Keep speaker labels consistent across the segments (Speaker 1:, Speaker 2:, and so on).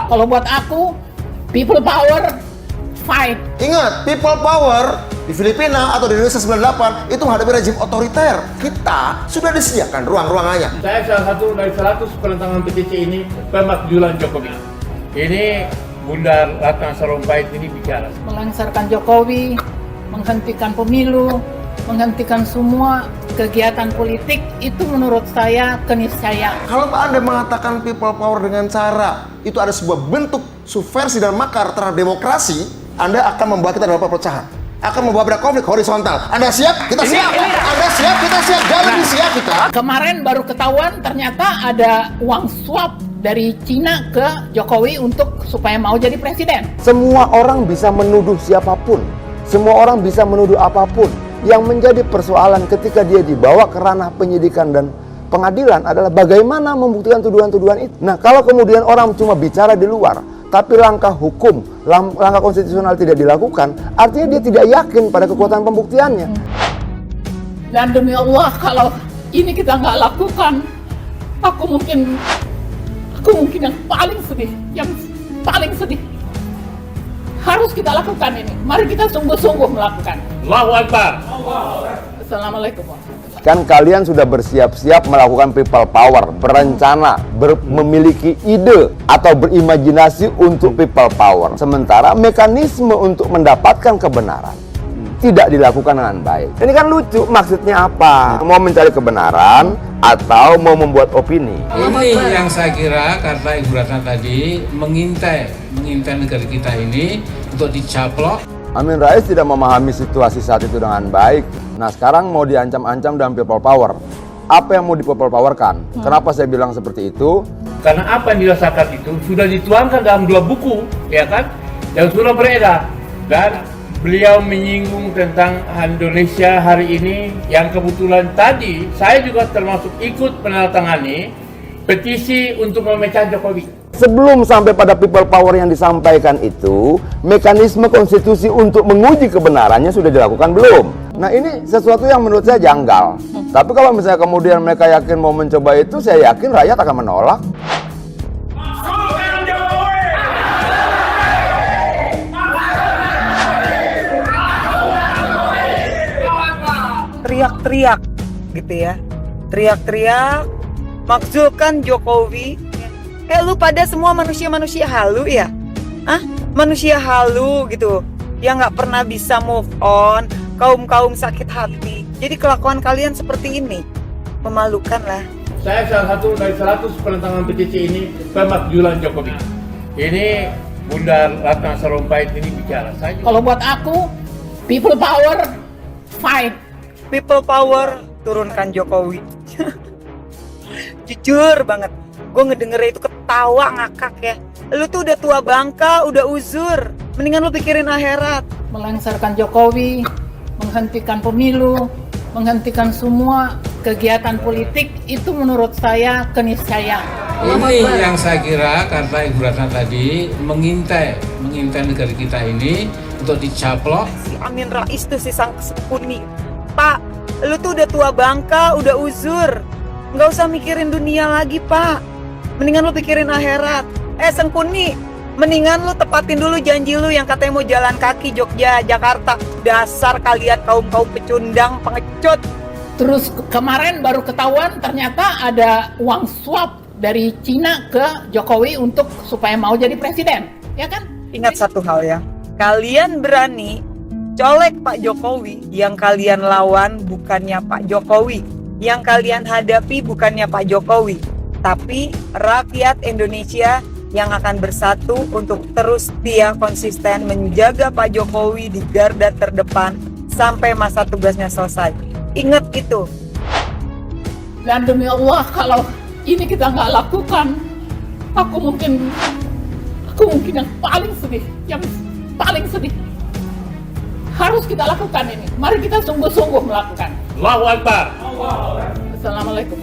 Speaker 1: Kalau buat aku, people power, fight.
Speaker 2: Ingat, people power di Filipina atau di Indonesia 98 itu menghadapi rezim otoriter. Kita sudah disediakan ruang-ruangannya.
Speaker 3: Saya salah satu dari 100 penentangan petisi ini pemakzulan Jokowi. Ini Bunda Ratna Sarumpait ini bicara.
Speaker 1: Melengsarkan Jokowi, menghentikan pemilu, menghentikan semua kegiatan politik, itu menurut saya keniscayaan.
Speaker 2: Kalau Anda mengatakan people power dengan cara itu ada sebuah bentuk subversi dan makar terhadap demokrasi, Anda akan membawa kita dalam perpecahan. Akan membawa pada konflik horizontal. Anda siap? Kita siap. Anda siap? Kita siap. Jauh lebih siap kita.
Speaker 1: Kemarin baru ketahuan ternyata ada uang suap dari Cina ke Jokowi untuk supaya mau jadi presiden.
Speaker 4: Semua orang bisa menuduh siapapun. Semua orang bisa menuduh apapun. Yang menjadi persoalan ketika dia dibawa ke ranah penyidikan dan pengadilan adalah bagaimana membuktikan tuduhan-tuduhan itu. Nah, kalau kemudian orang cuma bicara di luar, tapi langkah hukum, langkah konstitusional tidak dilakukan, artinya dia tidak yakin pada kekuatan pembuktiannya.
Speaker 1: Dan demi Allah, kalau ini kita nggak lakukan, aku mungkin yang paling sedih, harus kita lakukan ini. Mari kita sungguh-sungguh melakukan.
Speaker 3: Allahu Akbar.
Speaker 1: Assalamualaikum.
Speaker 4: Kan kalian sudah bersiap-siap melakukan people power, berencana, memiliki ide atau berimajinasi untuk people power. Sementara mekanisme untuk mendapatkan kebenaran tidak dilakukan dengan baik. Ini kan lucu, maksudnya apa? Mau mencari kebenaran atau mau membuat opini?
Speaker 5: Ini yang saya kira karena Ibu Ratna tadi mengintai negara kita ini untuk dicaplok.
Speaker 4: Amin Rais tidak memahami situasi saat itu dengan baik. Nah, sekarang mau diancam-ancam dengan people power. Apa yang mau di people powerkan? Kenapa saya bilang seperti itu?
Speaker 3: Karena apa yang dirasakan itu sudah dituangkan dalam 2 buku, ya kan? Yang sudah beredar. Dan beliau menyinggung tentang Indonesia hari ini yang kebetulan tadi saya juga termasuk ikut menandatangani petisi untuk memecah Jokowi.
Speaker 4: Sebelum sampai pada people power yang disampaikan itu, mekanisme konstitusi untuk menguji kebenarannya sudah dilakukan belum? Nah, ini sesuatu yang menurut saya janggal. Tapi kalau misalnya kemudian mereka yakin mau mencoba itu, saya yakin rakyat akan menolak.
Speaker 6: Teriak-teriak gitu ya, teriak-teriak maksudkan Jokowi. Lu pada semua manusia-manusia halu ya? Manusia halu gitu, yang nggak pernah bisa move on, kaum sakit hati. Jadi kelakuan kalian seperti ini memalukan lah.
Speaker 3: Saya salah satu dari 100 penentangan petisi ini pemakzulan Jokowi. Ini Bunda Ratna Sarumpait ini bicara.
Speaker 1: Kalau buat aku, people power, fight.
Speaker 6: People power, turunkan Jokowi. Jujur banget, gue ngedenger itu ketawa ngakak ya. Lu tuh udah tua bangka, udah uzur. Mendingan lu pikirin akhirat.
Speaker 1: Melengsarkan Jokowi, menghentikan pemilu, menghentikan semua kegiatan politik, itu menurut saya keniscayaan.
Speaker 5: Ini yang saya kira karena Ibu Ratna tadi mengintai negara kita ini untuk dicaplok.
Speaker 6: Si Amin Rais tuh si sang sekuni. Pak, lu tuh udah tua bangka, udah uzur. Nggak usah mikirin dunia lagi, Pak. Mendingan lu pikirin akhirat. Sengkuni, mendingan lu tepatin dulu janji lu yang katanya mau jalan kaki Jogja, Jakarta. Dasar kalian kaum pecundang, pengecut.
Speaker 1: Terus kemarin baru ketahuan ternyata ada uang suap dari Cina ke Jokowi untuk supaya mau jadi presiden, ya kan?
Speaker 6: Ingat satu hal ya, kalian berani colek Pak Jokowi, yang kalian lawan bukannya Pak Jokowi, yang kalian hadapi bukannya Pak Jokowi, tapi rakyat Indonesia yang akan bersatu untuk terus setia konsisten menjaga Pak Jokowi di garda terdepan sampai masa tugasnya selesai. Ingat itu.
Speaker 1: Dan demi Allah, kalau ini kita nggak lakukan, aku mungkin yang paling sedih. Harus kita lakukan ini. Mari kita sungguh-sungguh melakukan.
Speaker 3: Allahu Akbar.
Speaker 1: Assalamualaikum.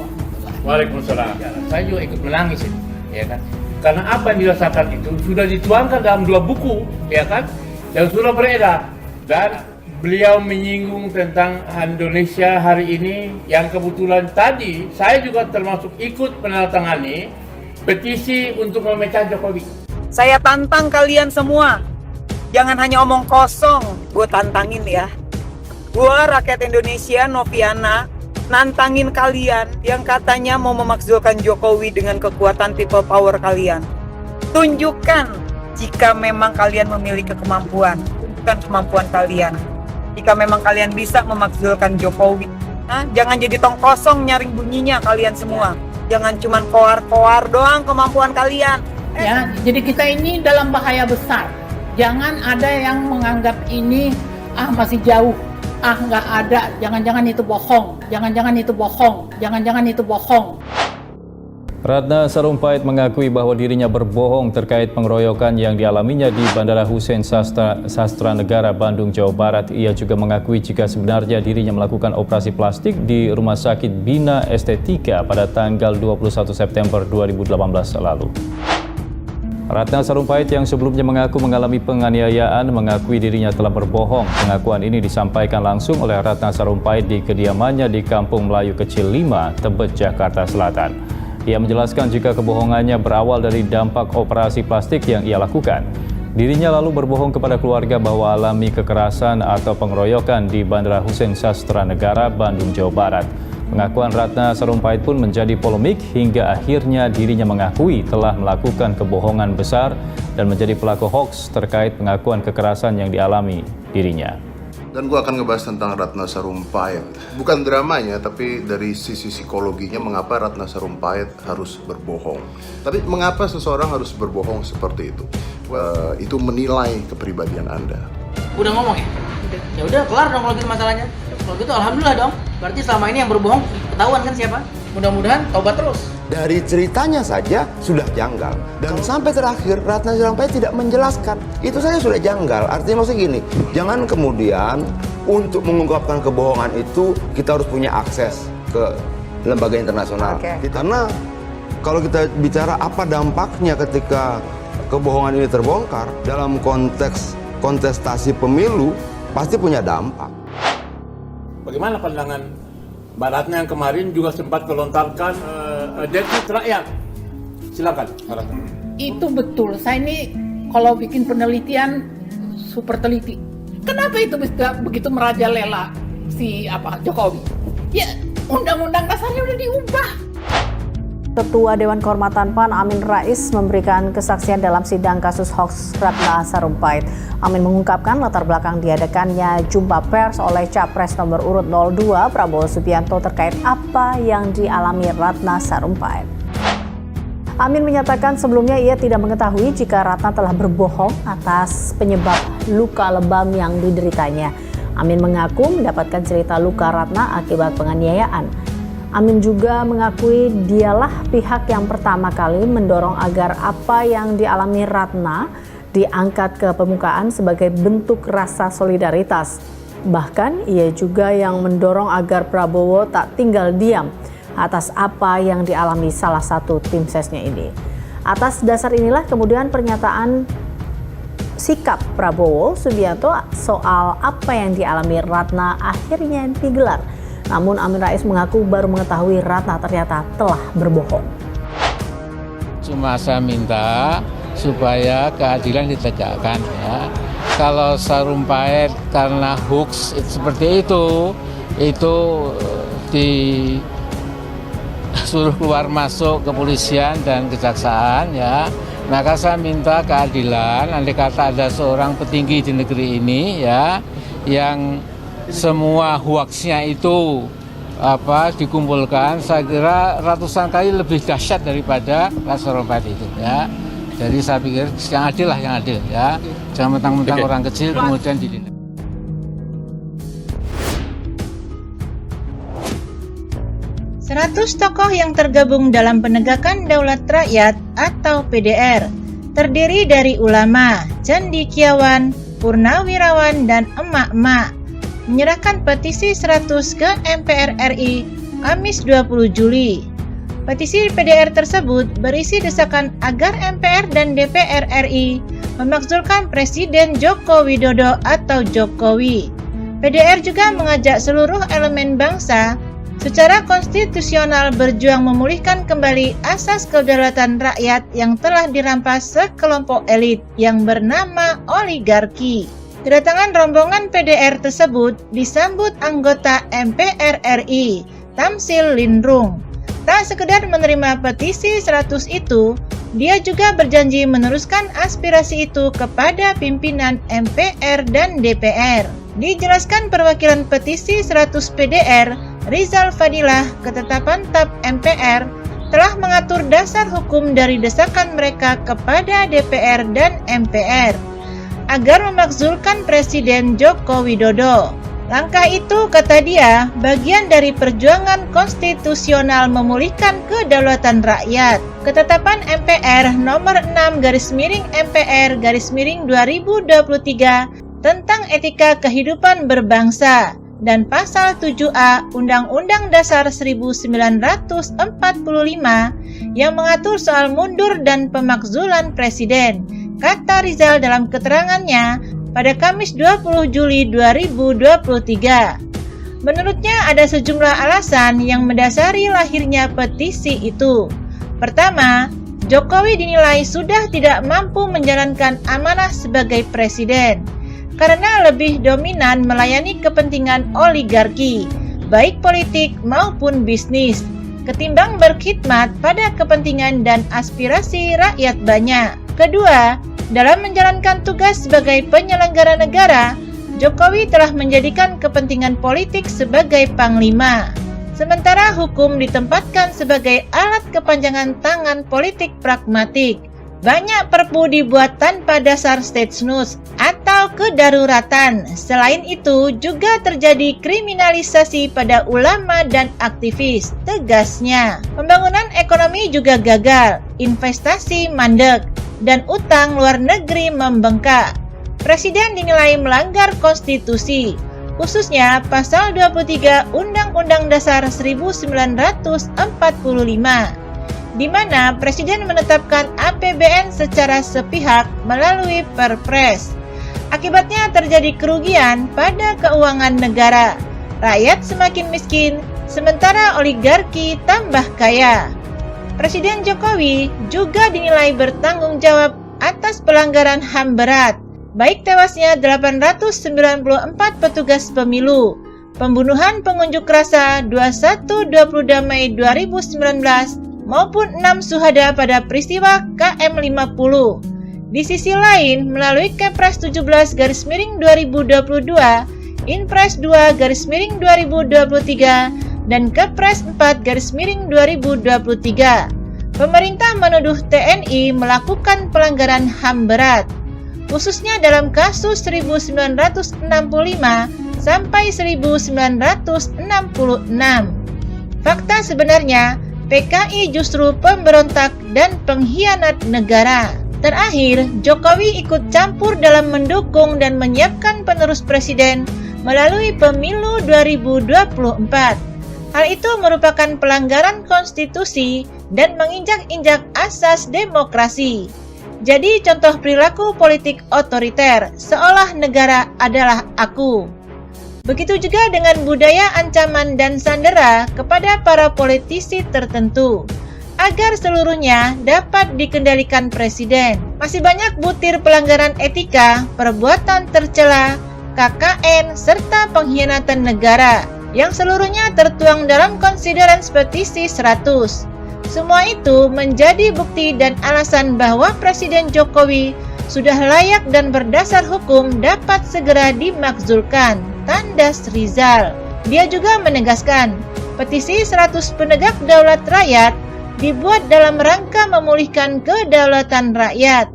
Speaker 3: Waalaikumsalam. Saya juga ikut menangis ini, ya kan? Karena apa yang dirasakan itu sudah dituangkan dalam 2 buku, ya kan? Yang sudah beredar. Dan beliau menyinggung tentang Indonesia hari ini yang kebetulan tadi saya juga termasuk ikut menandatangani petisi untuk memecah Jokowi.
Speaker 6: Saya tantang kalian semua. Jangan hanya omong kosong, gue tantangin ya. Gue rakyat Indonesia, Noviana, nantangin kalian yang katanya mau memakzulkan Jokowi dengan kekuatan people power kalian. Tunjukkan jika memang kalian memiliki kemampuan, bukan kemampuan kalian. Jika memang kalian bisa memakzulkan Jokowi. Jangan jadi tong kosong nyaring bunyinya kalian semua. Jangan cuma koar-koar doang kemampuan kalian.
Speaker 1: Ya, jadi kita ini dalam bahaya besar. Jangan ada yang menganggap ini masih jauh, nggak ada, jangan-jangan itu bohong, jangan-jangan itu bohong, jangan-jangan itu bohong.
Speaker 7: Ratna Sarumpait mengakui bahwa dirinya berbohong terkait pengeroyokan yang dialaminya di Bandara Hussein Sastra Negara, Bandung, Jawa Barat. Ia juga mengakui jika sebenarnya dirinya melakukan operasi plastik di Rumah Sakit Bina Estetika pada tanggal 21 September 2018 lalu. Ratna Sarumpait yang sebelumnya mengaku mengalami penganiayaan mengakui dirinya telah berbohong. Pengakuan ini disampaikan langsung oleh Ratna Sarumpait di kediamannya di Kampung Melayu Kecil 5, Tebet, Jakarta Selatan. Ia menjelaskan jika kebohongannya berawal dari dampak operasi plastik yang ia lakukan. Dirinya lalu berbohong kepada keluarga bahwa alami kekerasan atau pengeroyokan di Bandara Hussein Sastra Negara, Bandung, Jawa Barat. Pengakuan Ratna Sarumpait pun menjadi polemik hingga akhirnya dirinya mengakui telah melakukan kebohongan besar dan menjadi pelaku hoaks terkait pengakuan kekerasan yang dialami dirinya.
Speaker 2: Dan gue akan ngebahas tentang Ratna Sarumpait. Bukan dramanya, tapi dari sisi psikologinya mengapa Ratna Sarumpait harus berbohong. Tapi mengapa seseorang harus berbohong seperti itu? Itu menilai kepribadian Anda.
Speaker 8: Udah ngomong ya? Ya udah kelar dong kalau gitu masalahnya. Kalau gitu alhamdulillah dong. Berarti selama ini yang berbohong ketahuan kan siapa? Mudah-mudahan taubat terus.
Speaker 4: Dari ceritanya saja sudah janggal. Dan sampai terakhir Ratna Sarumpait tidak menjelaskan. Itu saja sudah janggal. Artinya maksudnya gini, jangan kemudian untuk mengungkapkan kebohongan itu kita harus punya akses ke lembaga internasional. Karena kalau kita bicara apa dampaknya ketika kebohongan ini terbongkar dalam konteks kontestasi pemilu, pasti punya dampak.
Speaker 3: Bagaimana pandangan Mbak Ratna yang kemarin juga sempat melontarkan dekret rakyat? Silakan, Mbak Ratna.
Speaker 1: Itu betul, saya ini kalau bikin penelitian super teliti. Kenapa itu bisa begitu merajalela si Jokowi? Ya, undang-undang dasarnya udah diubah.
Speaker 9: Ketua Dewan Kehormatan PAN Amin Rais memberikan kesaksian dalam sidang kasus hoaks Ratna Sarumpait. Amin mengungkapkan latar belakang diadakannya jumpa pers oleh Capres nomor urut 02 Prabowo Subianto terkait apa yang dialami Ratna Sarumpait. Amin menyatakan sebelumnya ia tidak mengetahui jika Ratna telah berbohong atas penyebab luka lebam yang dideritanya. Amin mengaku mendapatkan cerita luka Ratna akibat penganiayaan. Amin juga mengakui dialah pihak yang pertama kali mendorong agar apa yang dialami Ratna diangkat ke permukaan sebagai bentuk rasa solidaritas. Bahkan ia juga yang mendorong agar Prabowo tak tinggal diam atas apa yang dialami salah satu tim sesnya ini. Atas dasar inilah kemudian pernyataan sikap Prabowo Subianto soal apa yang dialami Ratna akhirnya digelar. Namun Amin Rais mengaku baru mengetahui Ratna ternyata telah berbohong.
Speaker 5: Cuma saya minta supaya keadilan ditegakkan ya. Kalau Sarumpait karena hoax seperti itu disuruh keluar masuk kepolisian dan kejaksaan ya. Maka saya minta keadilan, andai kata ada seorang petinggi di negeri ini ya yang semua hoaxnya itu dikumpulkan, saya kira ratusan kali lebih dahsyat daripada Sarumpait itu ya. Jadi saya pikir yang adil lah, yang adil ya. Jangan mentang-mentang orang kecil kemudian ditindak.
Speaker 10: Seratus tokoh yang tergabung dalam Penegakan Daulat Rakyat atau PDR terdiri dari ulama, cendekiawan, purnawirawan, dan emak-emak menyerahkan petisi 100 ke MPR RI Kamis 20 Juli. Petisi PDR tersebut berisi desakan agar MPR dan DPR RI memakzulkan Presiden Joko Widodo atau Jokowi. PDR juga mengajak seluruh elemen bangsa secara konstitusional berjuang memulihkan kembali asas kedaulatan rakyat yang telah dirampas sekelompok elit yang bernama oligarki. Kedatangan rombongan PDR tersebut disambut anggota MPR RI, Tamsil Lindrung. Tak sekedar menerima petisi 100 itu, dia juga berjanji meneruskan aspirasi itu kepada pimpinan MPR dan DPR. Dijelaskan perwakilan petisi 100 PDR, Rizal Fadilah, ketetapan TAP MPR telah mengatur dasar hukum dari desakan mereka kepada DPR dan MPR agar memakzulkan Presiden Joko Widodo. Langkah itu, kata dia, bagian dari perjuangan konstitusional memulihkan kedaulatan rakyat. Ketetapan MPR nomor 6/MPR/2023 tentang etika kehidupan berbangsa dan pasal 7A Undang-Undang Dasar 1945 yang mengatur soal mundur dan pemakzulan presiden, kata Rizal dalam keterangannya pada Kamis 20 Juli 2023. Menurutnya ada sejumlah alasan yang mendasari lahirnya petisi itu. Pertama, Jokowi dinilai sudah tidak mampu menjalankan amanah sebagai presiden karena lebih dominan melayani kepentingan oligarki, baik politik maupun bisnis, ketimbang berkhidmat pada kepentingan dan aspirasi rakyat banyak. Kedua, dalam menjalankan tugas sebagai penyelenggara negara, Jokowi telah menjadikan kepentingan politik sebagai panglima, sementara hukum ditempatkan sebagai alat kepanjangan tangan politik pragmatik. Banyak perpu dibuat tanpa dasar statedsnus atau kedaruratan. Selain itu, juga terjadi kriminalisasi pada ulama dan aktivis, tegasnya. Pembangunan ekonomi juga gagal, investasi mandek, dan utang luar negeri membengkak. Presiden dinilai melanggar konstitusi, khususnya pasal 23 Undang-Undang Dasar 1945. di mana Presiden menetapkan APBN secara sepihak melalui Perpres. Akibatnya terjadi kerugian pada keuangan negara. Rakyat semakin miskin, sementara oligarki tambah kaya. Presiden Jokowi juga dinilai bertanggung jawab atas pelanggaran HAM berat, baik tewasnya 894 petugas pemilu, pembunuhan pengunjuk rasa 21-22 Mei 2019, maupun 6 syuhada pada peristiwa KM50. Di sisi lain, melalui Kepres 17/2022, Inpres 2/2023, dan Kepres 4/2023, pemerintah menuduh TNI melakukan pelanggaran HAM berat, khususnya dalam kasus 1965 sampai 1966. Fakta sebenarnya, PKI justru pemberontak dan pengkhianat negara. Terakhir, Jokowi ikut campur dalam mendukung dan menyiapkan penerus presiden melalui pemilu 2024. Hal itu merupakan pelanggaran konstitusi dan menginjak-injak asas demokrasi. Jadi contoh perilaku politik otoriter, seolah negara adalah aku. Begitu juga dengan budaya ancaman dan sandera kepada para politisi tertentu, agar seluruhnya dapat dikendalikan presiden. Masih banyak butir pelanggaran etika, perbuatan tercela, KKN, serta pengkhianatan negara, yang seluruhnya tertuang dalam konsiderans petisi 100. Semua itu menjadi bukti dan alasan bahwa Presiden Jokowi sudah layak dan berdasar hukum dapat segera dimakzulkan, tandas Rizal. Dia juga menegaskan, petisi 100 penegak daulat rakyat dibuat dalam rangka memulihkan kedaulatan rakyat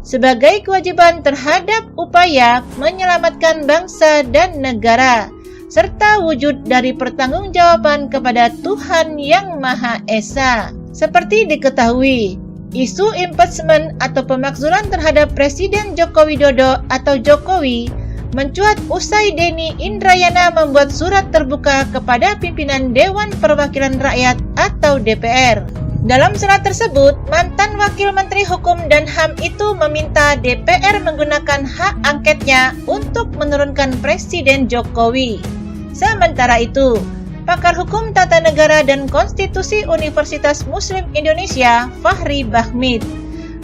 Speaker 10: sebagai kewajiban terhadap upaya menyelamatkan bangsa dan negara, serta wujud dari pertanggungjawaban kepada Tuhan Yang Maha Esa. Seperti diketahui, isu impeachment atau pemakzulan terhadap Presiden Joko Widodo atau Jokowi mencuat usai Denny Indrayana membuat surat terbuka kepada pimpinan Dewan Perwakilan Rakyat atau DPR. Dalam surat tersebut, mantan Wakil Menteri Hukum dan HAM itu meminta DPR menggunakan hak angketnya untuk menurunkan Presiden Jokowi. Sementara itu, pakar hukum tata negara dan konstitusi Universitas Muslim Indonesia, Fahri Bahmid,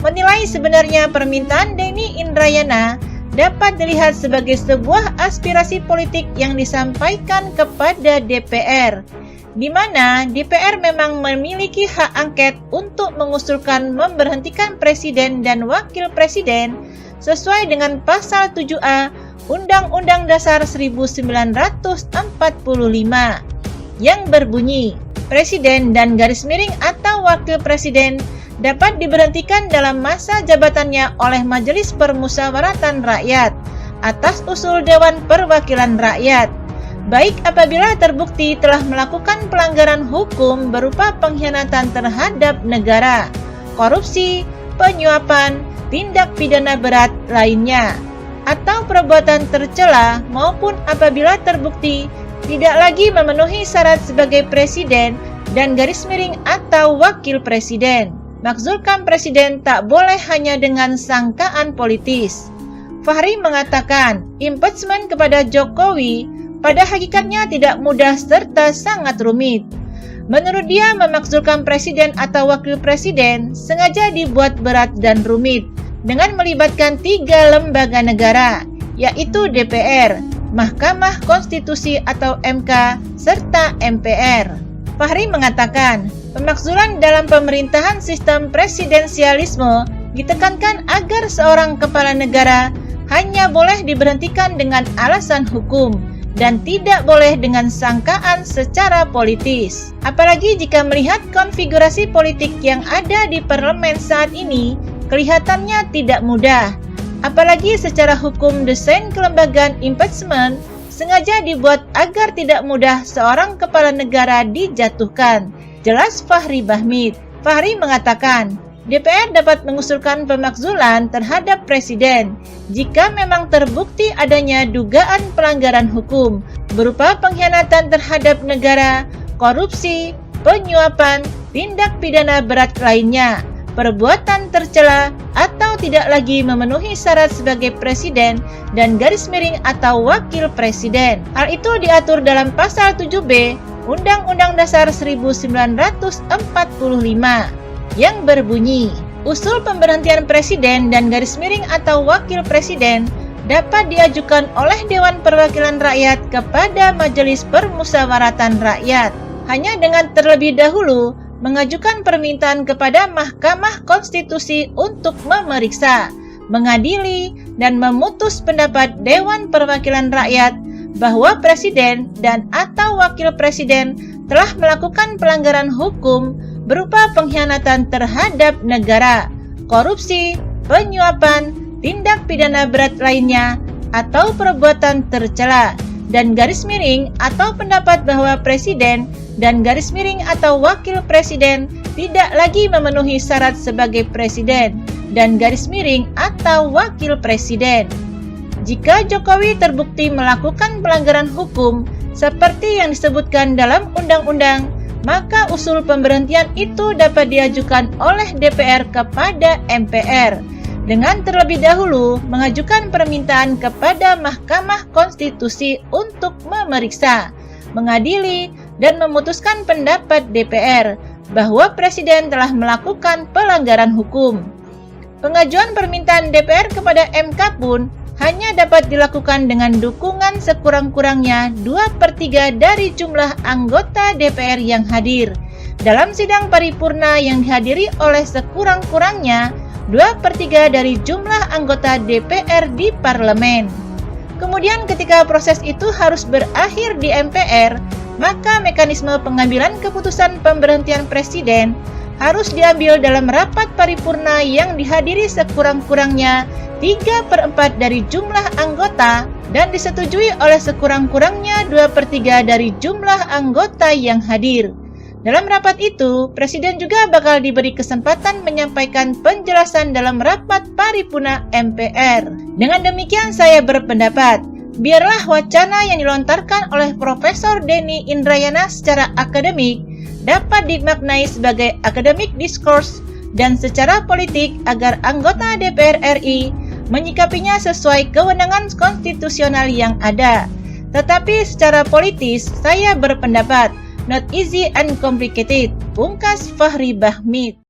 Speaker 10: menilai sebenarnya permintaan Denny Indrayana dapat dilihat sebagai sebuah aspirasi politik yang disampaikan kepada DPR, di mana DPR memang memiliki hak angket untuk mengusulkan memberhentikan presiden dan wakil presiden sesuai dengan pasal 7A Undang-Undang Dasar 1945 yang berbunyi, presiden dan garis miring atau wakil presiden dapat diberhentikan dalam masa jabatannya oleh Majelis Permusyawaratan Rakyat atas usul Dewan Perwakilan Rakyat, baik apabila terbukti telah melakukan pelanggaran hukum berupa pengkhianatan terhadap negara, korupsi, penyuapan, tindak pidana berat lainnya, atau perbuatan tercela, maupun apabila terbukti tidak lagi memenuhi syarat sebagai presiden dan garis miring atau wakil presiden. Maksudkan presiden tak boleh hanya dengan sangkaan politis. Fahri mengatakan, impeachment kepada Jokowi pada hakikatnya tidak mudah serta sangat rumit. Menurut dia, memaksudkan presiden atau wakil presiden sengaja dibuat berat dan rumit dengan melibatkan 3 lembaga negara, yaitu DPR, Mahkamah Konstitusi atau MK, serta MPR. Fahri mengatakan, pemakzulan dalam pemerintahan sistem presidensialisme ditekankan agar seorang kepala negara hanya boleh diberhentikan dengan alasan hukum dan tidak boleh dengan sangkaan secara politis. Apalagi jika melihat konfigurasi politik yang ada di parlemen saat ini, kelihatannya tidak mudah. Apalagi secara hukum desain kelembagaan impeachment sengaja dibuat agar tidak mudah seorang kepala negara dijatuhkan. Jelas Fahri Bahmid. Fahri mengatakan, DPR dapat mengusulkan pemakzulan terhadap presiden jika memang terbukti adanya dugaan pelanggaran hukum berupa pengkhianatan terhadap negara, korupsi, penyuapan, tindak pidana berat lainnya, perbuatan tercela, atau tidak lagi memenuhi syarat sebagai presiden dan garis miring atau wakil presiden. Hal itu diatur dalam pasal 7B Undang-Undang Dasar 1945 yang berbunyi, usul pemberhentian presiden dan garis miring atau wakil presiden dapat diajukan oleh Dewan Perwakilan Rakyat kepada Majelis Permusyawaratan Rakyat, hanya dengan terlebih dahulu mengajukan permintaan kepada Mahkamah Konstitusi untuk memeriksa, mengadili, dan memutus pendapat Dewan Perwakilan Rakyat bahwa presiden dan atau wakil presiden telah melakukan pelanggaran hukum berupa pengkhianatan terhadap negara, korupsi, penyuapan, tindak pidana berat lainnya, atau perbuatan tercela, dan garis miring atau pendapat bahwa presiden dan garis miring atau wakil presiden tidak lagi memenuhi syarat sebagai presiden dan garis miring atau wakil presiden. Jika Jokowi terbukti melakukan pelanggaran hukum seperti yang disebutkan dalam undang-undang, maka usul pemberhentian itu dapat diajukan oleh DPR kepada MPR dengan terlebih dahulu mengajukan permintaan kepada Mahkamah Konstitusi untuk memeriksa, mengadili, dan memutuskan pendapat DPR bahwa presiden telah melakukan pelanggaran hukum. Pengajuan permintaan DPR kepada MK pun hanya dapat dilakukan dengan dukungan sekurang-kurangnya 2/3 dari jumlah anggota DPR yang hadir dalam sidang paripurna yang dihadiri oleh sekurang-kurangnya 2/3 dari jumlah anggota DPR di parlemen. Kemudian ketika proses itu harus berakhir di MPR, maka mekanisme pengambilan keputusan pemberhentian presiden harus diambil dalam rapat paripurna yang dihadiri sekurang-kurangnya 3/4 dari jumlah anggota dan disetujui oleh sekurang-kurangnya 2/3 dari jumlah anggota yang hadir. Dalam rapat itu, presiden juga bakal diberi kesempatan menyampaikan penjelasan dalam rapat paripurna MPR. Dengan demikian saya berpendapat, biarlah wacana yang dilontarkan oleh Profesor Denny Indrayana secara akademik dapat dimaknai sebagai academic discourse dan secara politik agar anggota DPR RI menyikapinya sesuai kewenangan konstitusional yang ada. Tetapi secara politis, saya berpendapat not easy and complicated, pungkas Fahri Bahmid.